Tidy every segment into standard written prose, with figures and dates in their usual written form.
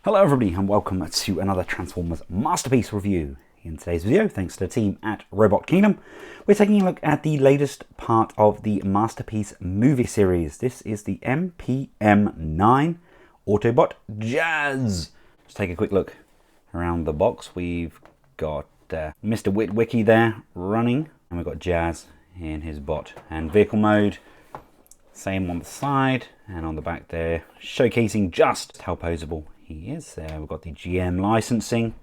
Hello everybody and welcome to another Transformers Masterpiece review. In today's video, thanks to the team at Robot Kingdom, we're taking a look at the latest part of the Masterpiece movie series. This is the MPM-9 Autobot Jazz. Let's take a quick look around the box. We've got Mr. Witwicky there running, and we've got Jazz in his bot and vehicle mode. Same on the side and on the back there, showcasing just how poseable he is. We've got the GM licensing,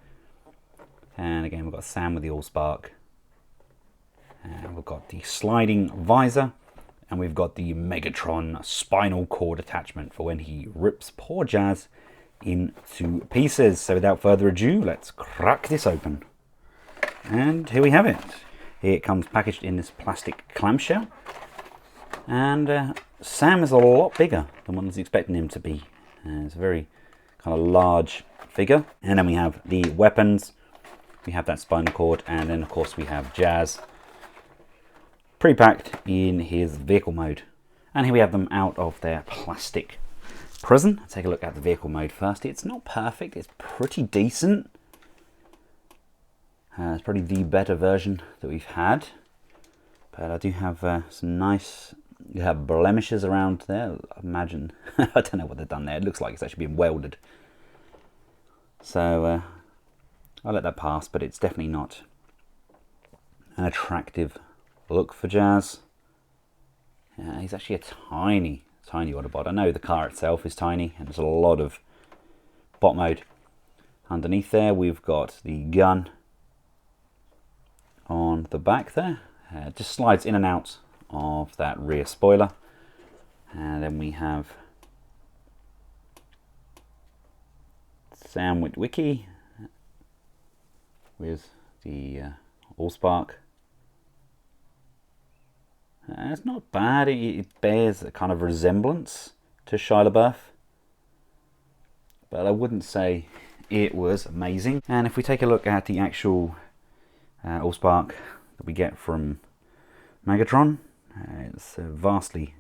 and again we've got Sam with the Allspark, and we've got the sliding visor, and we've got the Megatron spinal cord attachment for when he rips poor Jazz into pieces. So without further ado, let's crack this open. And here we have it. Here it comes packaged in this plastic clamshell, and Sam is a lot bigger than one was expecting him to be. It's a very kind of large figure. And then we have the weapons, we have that spinal cord, and then of course we have Jazz pre-packed in his vehicle mode. And here we have them out of their plastic prison. Let's take a look at the vehicle mode first. It's not perfect, it's pretty decent. It's probably the better version that we've had, but I do have some nice, you have blemishes around there, I imagine. I don't know what they've done there. It looks like it's actually been welded. So I'll let that pass, but it's definitely not an attractive look for Jazz. He's actually a tiny Autobot. I know the car itself is tiny, and there's a lot of bot mode. Underneath there, we've got the gun on the back there. Just slides in and out of that rear spoiler. And then we have Sam Witwicky with the Allspark. It's not bad. It bears a kind of resemblance to Shia LaBeouf, but I wouldn't say it was amazing. And if we take a look at the actual Allspark that we get from Megatron, it's vastly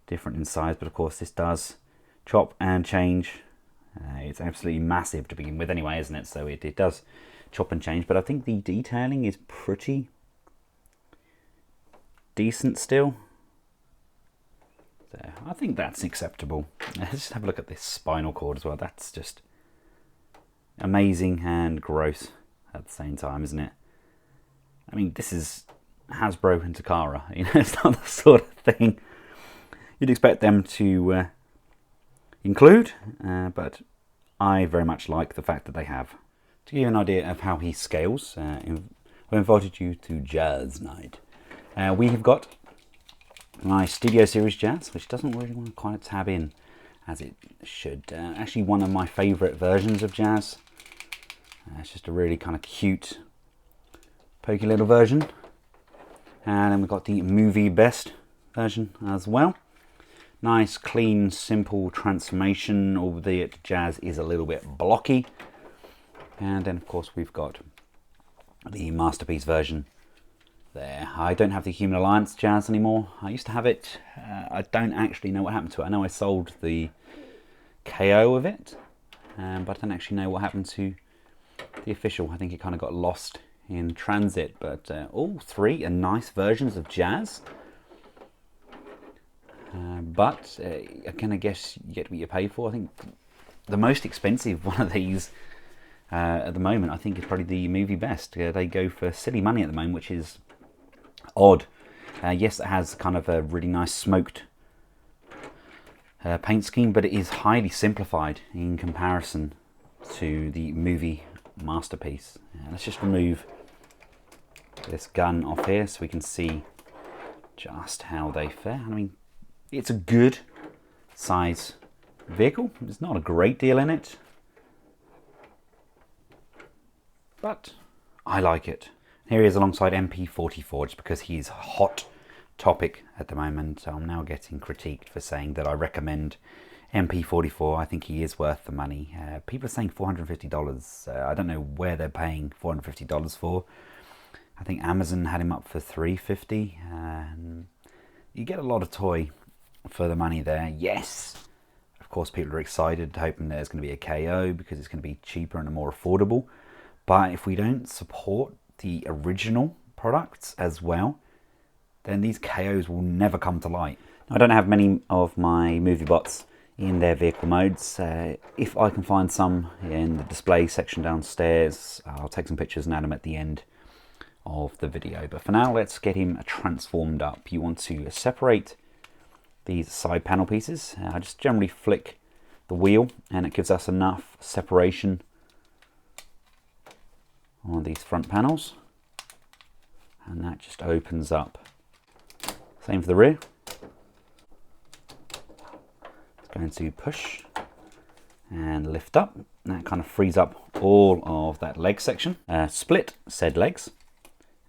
different in size, but of course this does chop and change. It's absolutely massive to begin with anyway, isn't it? So it does chop and change, but I think the detailing is pretty decent still. So I think that's acceptable. Let's just have a look at this spinal cord as well. That's just amazing and gross at the same time, isn't it? I mean, this is Hasbro and Takara. You know, it's not the sort of thing you'd expect them to include, but I very much like the fact that they have. To give you an idea of how he scales, I invited you to Jazz Night. We have got my Studio Series Jazz, which doesn't really want to quite tab in as it should. Actually, one of my favourite versions of Jazz. It's just a really kind of cute, pokey little version. And then we've got the movie best version as well. Nice, clean, simple transformation, albeit Jazz is a little bit blocky. And then of course we've got the Masterpiece version there. I don't have the Human Alliance Jazz anymore. I used to have it. I don't actually know what happened to it. I know I sold the KO of it, but I don't actually know what happened to the official. I think it kind of got lost in transit, but all three are nice versions of Jazz. But again, I guess you get what you pay for. I think the most expensive one of these at the moment, I think, is probably the movie best. They go for silly money at the moment, which is odd. Yes, it has kind of a really nice smoked paint scheme, but it is highly simplified in comparison to the movie Masterpiece. Let's just remove this gun off here so we can see just how they fare. I mean, it's a good size vehicle. There's not a great deal in it, but I like it. Here he is alongside MP-44, just because he's a hot topic at the moment. So I'm now getting critiqued for saying that I recommend MP-44. I think he is worth the money. People are saying $450. I don't know where they're paying $450 for. I think Amazon had him up for $350. You get a lot of toy for the money there. Yes, of course, people are excited, hoping there's going to be a KO because it's going to be cheaper and more affordable. But if we don't support the original products as well, then these KOs will never come to light. I don't have many of my MovieBots in their vehicle modes. If I can find some in the display section downstairs, I'll take some pictures and add them at the end of the video. But for now, let's get him transformed up. You want to separate these side panel pieces. I just generally flick the wheel and it gives us enough separation on these front panels, and that just opens up. Same for the rear. It's going to push and lift up. That kind of frees up all of that leg section. Split said legs.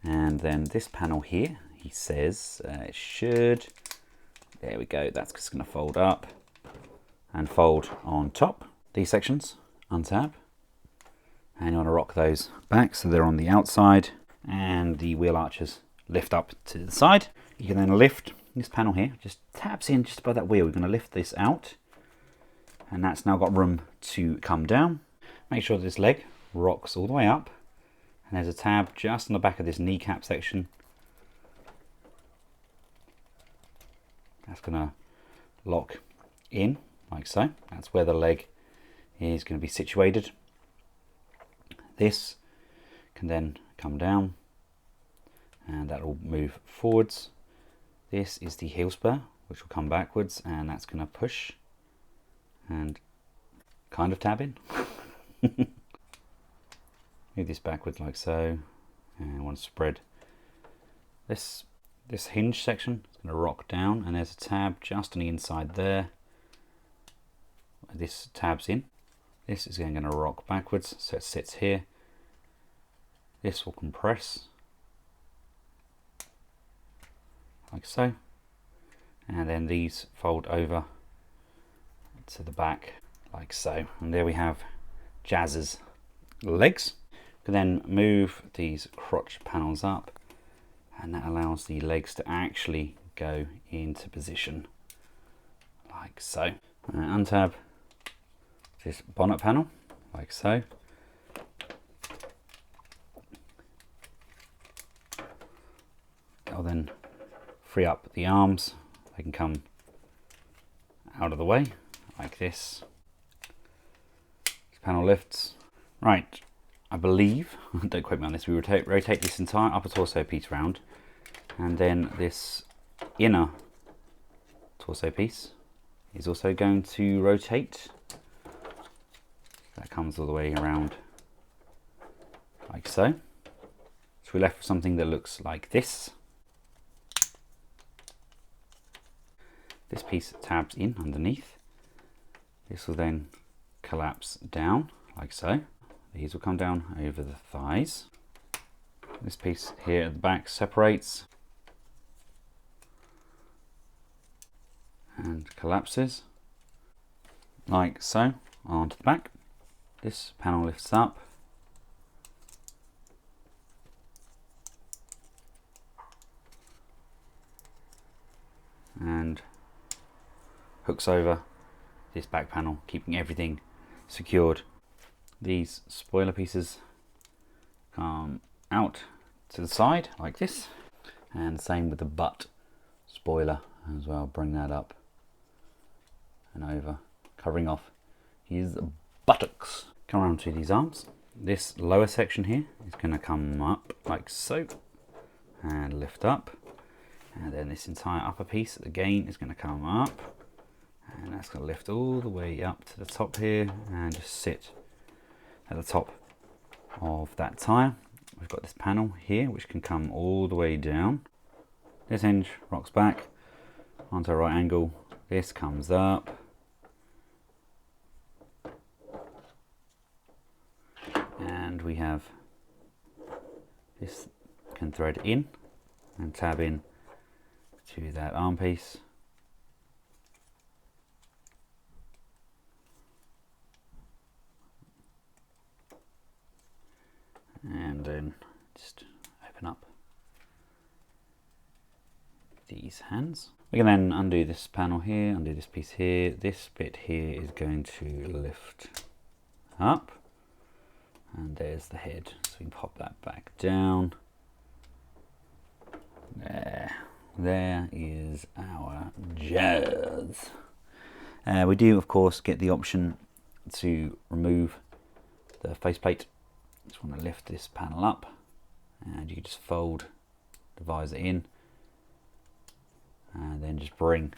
And then this panel here, he says it should, there we go, that's just going to fold up and fold on top. These sections, untab, and you want to rock those back so they're on the outside, and the wheel arches lift up to the side. You can then lift this panel here, just taps in just above that wheel. We're going to lift this out, and that's now got room to come down. Make sure this leg rocks all the way up, and there's a tab just on the back of this kneecap section. That's going to lock in like so. That's where the leg is going to be situated. This can then come down and that will move forwards. This is the heel spur, which will come backwards, and that's going to push and kind of tab in. Move this backwards like so, and I want to spread this hinge section. It's going to rock down, and there's a tab just on the inside there. This tabs in. This is going to rock backwards, so it sits here. This will compress like so, and then these fold over to the back like so, and there we have Jazz's legs. You can then move these crotch panels up, and that allows the legs to actually go into position like so. Untab this bonnet panel like so. That'll then free up the arms. They can come out of the way like this. This panel lifts. Right, I believe, don't quote me on this, we rotate this entire upper torso piece round, and then this inner torso piece is also going to rotate. That comes all the way around like so. So we're left with something that looks like this. This piece tabs in underneath. This will then collapse down like so. These will come down over the thighs. This piece here at the back separates and collapses like so onto the back. This panel lifts up and hooks over this back panel, keeping everything secured. These spoiler pieces come out to the side like this, and same with the butt spoiler as well. Bring that up and over, covering off his buttocks. Come around to these arms. This lower section here is going to come up like so and lift up, and then this entire upper piece again is going to come up, and that's going to lift all the way up to the top here and just sit at the top of that tyre. We've got this panel here which can come all the way down. This hinge rocks back onto a right angle. This comes up, and we have this can thread in and tab in to that arm piece. And then just open up these hands. We can then undo this panel here, undo this piece here. This bit here is going to lift up, and there's the head. So we can pop that back down. There is our Jazz. We do, of course, get the option to remove the faceplate. Just want to lift this panel up, and you can just fold the visor in, and then just bring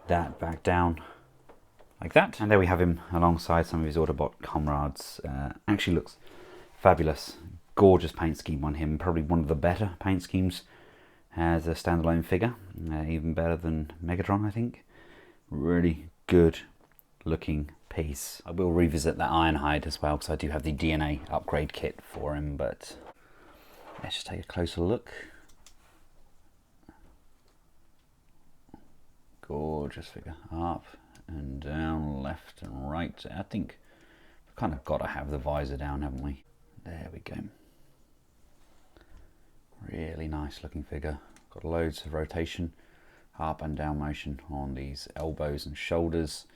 that back down like that. And there we have him alongside some of his Autobot comrades. Actually looks fabulous. Gorgeous paint scheme on him. Probably one of the better paint schemes as a standalone figure. Even better than Megatron, I think. Really good looking piece. I will revisit that Ironhide as well, because I do have the DNA upgrade kit for him, but let's just take a closer look. Gorgeous figure. Up and down, left and right. I think we've kind of got to have the visor down, haven't we? There we go. Really nice looking figure. Got loads of rotation, up and down motion on these elbows and shoulders.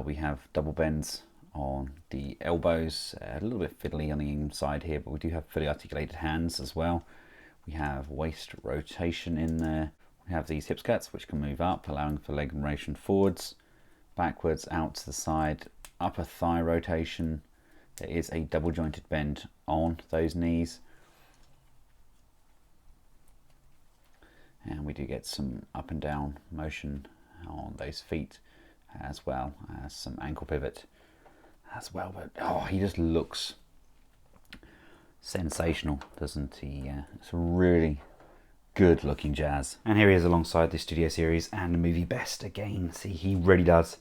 We have double bends on the elbows, a little bit fiddly on the inside here, but we do have fully articulated hands as well. We have waist rotation in there. We have these hip skirts which can move up, allowing for leg rotation forwards, backwards, out to the side, upper thigh rotation. There is a double jointed bend on those knees. And we do get some up and down motion on those feet, as well as some ankle pivot as well. But oh, he just looks sensational, doesn't he? It's a really good looking Jazz. And here he is alongside the Studio Series and the movie best again. See, he really does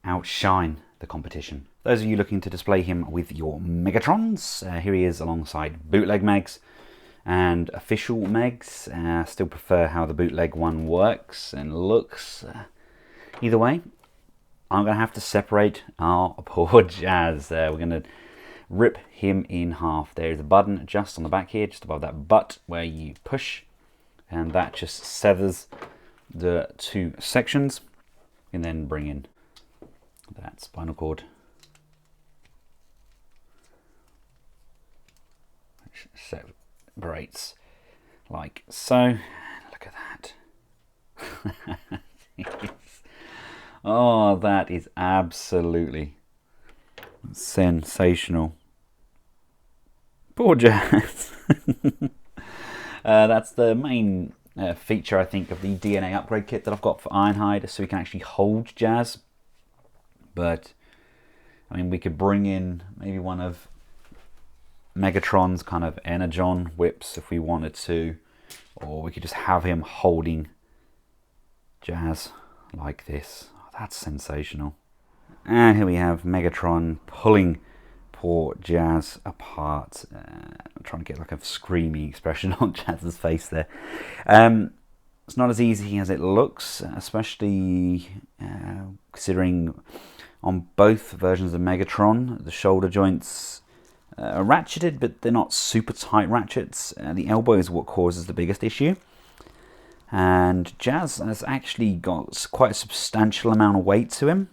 outshine the competition. Those of you looking to display him with your Megatrons, here he is alongside bootleg Megs and official Megs. Still prefer how the bootleg one works and looks. Either way, I'm going to have to separate our poor Jazz. We're going to rip him in half. There is a button just on the back here, just above that butt, where you push, and that just severs the two sections. And then bring in that spinal cord, which separates like so. Look at that. Oh, that is absolutely sensational. Poor Jazz. That's the main feature, I think, of the DNA upgrade kit that I've got for Ironhide, so we can actually hold Jazz. But, I mean, we could bring in maybe one of Megatron's kind of Energon whips if we wanted to, or we could just have him holding Jazz like this. Oh, that's sensational. And here we have Megatron pulling poor Jazz apart. I'm trying to get like a screamy expression on Jazz's face there. It's not as easy as it looks, especially considering on both versions of Megatron, the shoulder joints are ratcheted, but they're not super tight ratchets. The elbow is what causes the biggest issue. And Jazz has actually got quite a substantial amount of weight to him,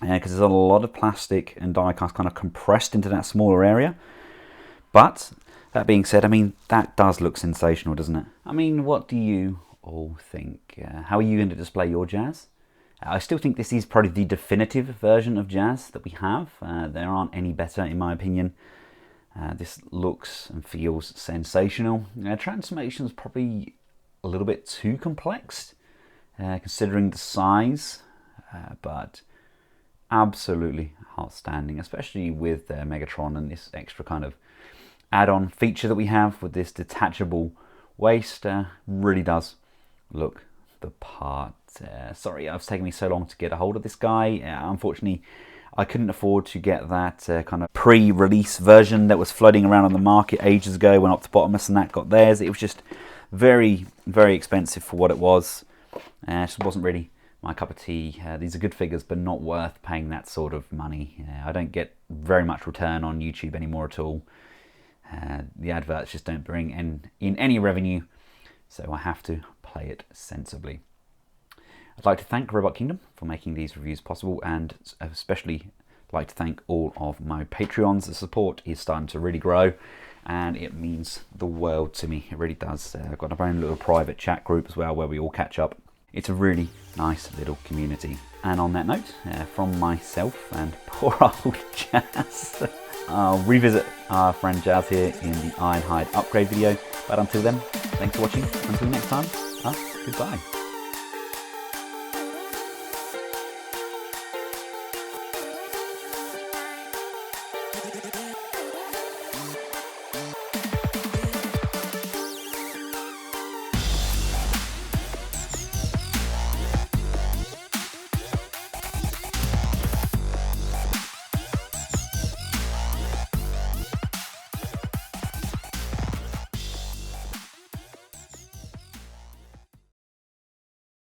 because there's a lot of plastic and die-cast kind of compressed into that smaller area. But that being said, I mean, that does look sensational, doesn't it? I mean, what do you all think? How are you going to display your Jazz? I still think this is probably the definitive version of Jazz that we have. There aren't any better, in my opinion. This looks and feels sensational. Transformation is probably a little bit too complex, considering the size, but absolutely outstanding, especially with Megatron and this extra kind of add-on feature that we have with this detachable waist. Really does look the part. Sorry, it's taken me so long to get a hold of this guy. Unfortunately, I couldn't afford to get that kind of pre-release version that was floating around on the market ages ago when Optopotamus and that got theirs. It was just very, very expensive for what it was. It just wasn't really my cup of tea. These are good figures, but not worth paying that sort of money. I don't get very much return on YouTube anymore at all. The adverts just don't bring in any revenue, so I have to play it sensibly. I'd like to thank Robot Kingdom for making these reviews possible, and especially like to thank all of my Patreons. The support is starting to really grow, and it means the world to me. It really does. I've got our own little private chat group as well where we all catch up. It's a really nice little community. And on that note, from myself and poor old Jazz, I'll revisit our friend Jazz here in the Ironhide upgrade video. But until then, thanks for watching. Until next time, goodbye.